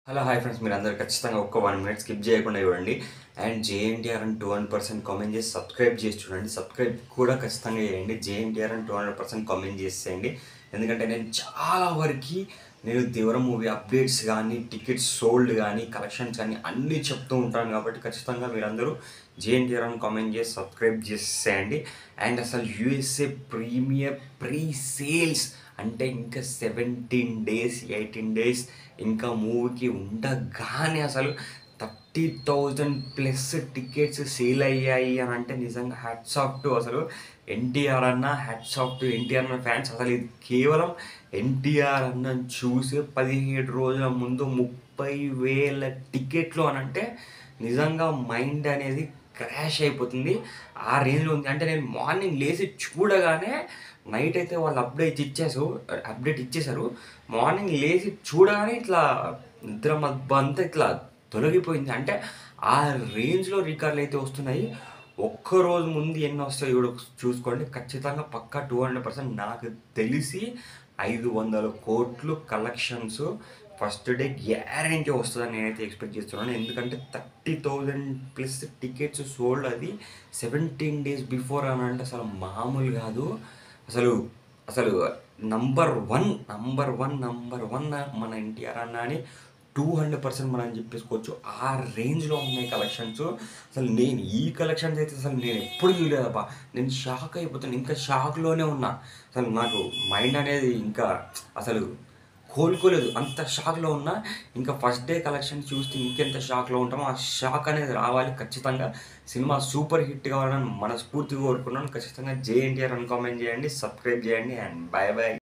Hello hi friends, మీరు అందరూ ఖచ్చితంగా ఒక్క 1 మినిట్ స్కిప్ చేయకుండా చూడండి. అండ్ జేఎన్టీఆర్ అని 200% కామెంట్ చేసి సబ్స్క్రైబ్ చేసి చూడండి. సబ్స్క్రైబ్ కూడా ఖచ్చితంగా చేయండి. జేఎన్టీఆర్ అని 200% కామెంట్ చేసేయండి. ఎందుకంటే నేను చాలా వరకు దేవర మూవీ అప్డేట్స్ కానీ, టికెట్స్ సోల్డ్ కానీ, కలెక్షన్స్ కానీ అన్నీ చెప్తూ ఉంటాను. కాబట్టి ఖచ్చితంగా మీరందరూ జేఎన్టీఆర్ అని కామెంట్ చేసి సబ్స్క్రైబ్ చేసేయండి. అండ్ అసలు యూఎస్ఏ ప్రీమియర్ ప్రీ సేల్స్ అంటే ఇంకా 17 డేస్ 18 డేస్ ఇంకా మూవీకి ఉండగానే అసలు 30,000 ప్లస్ టికెట్స్ సేల్ అయ్యాయి అని అంటే నిజంగా హ్యాట్స్ ఆఫ్ టు అసలు ఎన్టీఆర్ అన్న, హ్యాట్స్ ఆఫ్ టు ఎన్టీఆర్ అన్న ఫ్యాన్స్. అసలు ఇది కేవలం ఎన్టీఆర్ అన్న చూసే 17 రోజుల ముందు 30,000 టికెట్లు అని అంటే నిజంగా మైండ్ అనేది క్రాష్ అయిపోతుంది. ఆ రేంజ్లో ఉంది. అంటే నేను మార్నింగ్ లేచి చూడగానే, నైట్ అయితే వాళ్ళు అప్డేట్ ఇచ్చేశారు. మార్నింగ్ లేచి చూడగానే ఇట్లా నిద్ర మబ్బు అంతా ఇట్లా తొలగిపోయింది. అంటే ఆ రేంజ్లో రికార్డులు అయితే వస్తున్నాయి. ఒక్కరోజు ముందు ఎన్ని వస్తాయో కూడా చూసుకోండి. ఖచ్చితంగా పక్కా 200% నాకు తెలిసి 500 కోట్లు కలెక్షన్స్ ఫస్ట్ డే గ్యారంటీ వస్తుందని నేనైతే ఎక్స్పెక్ట్ చేస్తున్నాను. ఎందుకంటే 30,000 ప్లస్ టికెట్స్ సోల్డ్, అది 17 డేస్ బిఫోర్ అని అంటే అసలు మామూలు కాదు. అసలు అసలు నంబర్ వన్ మన ఎన్టీఆర్ అన్న అని 200% మనం చెప్పేసుకోవచ్చు. ఆ రేంజ్లో ఉన్నాయి కలెక్షన్స్. అసలు నేను ఈ కలెక్షన్స్ అయితే అసలు నేను ఎప్పుడు చూడలేదబ్బా. నేను షాక్ అయిపోతాను. ఇంకా షాక్లోనే ఉన్నా. అసలు నాకు మైండ్ అనేది ఇంకా అసలు కోలుకోలేదు. అంత షాక్లో ఉన్నా. ఇంకా ఫస్ట్ డే కలెక్షన్ చూస్తే ఇంకెంత షాక్లో ఉంటామో ఆ షాక్ అనేది రావాలి. ఖచ్చితంగా సినిమా సూపర్ హిట్ కావాలని మనస్ఫూర్తిగా కోరుకున్నాను. ఖచ్చితంగా జేఎన్టీఆర్ అని కామెంట్ చేయండి, సబ్స్క్రైబ్ చేయండి. And bye bye.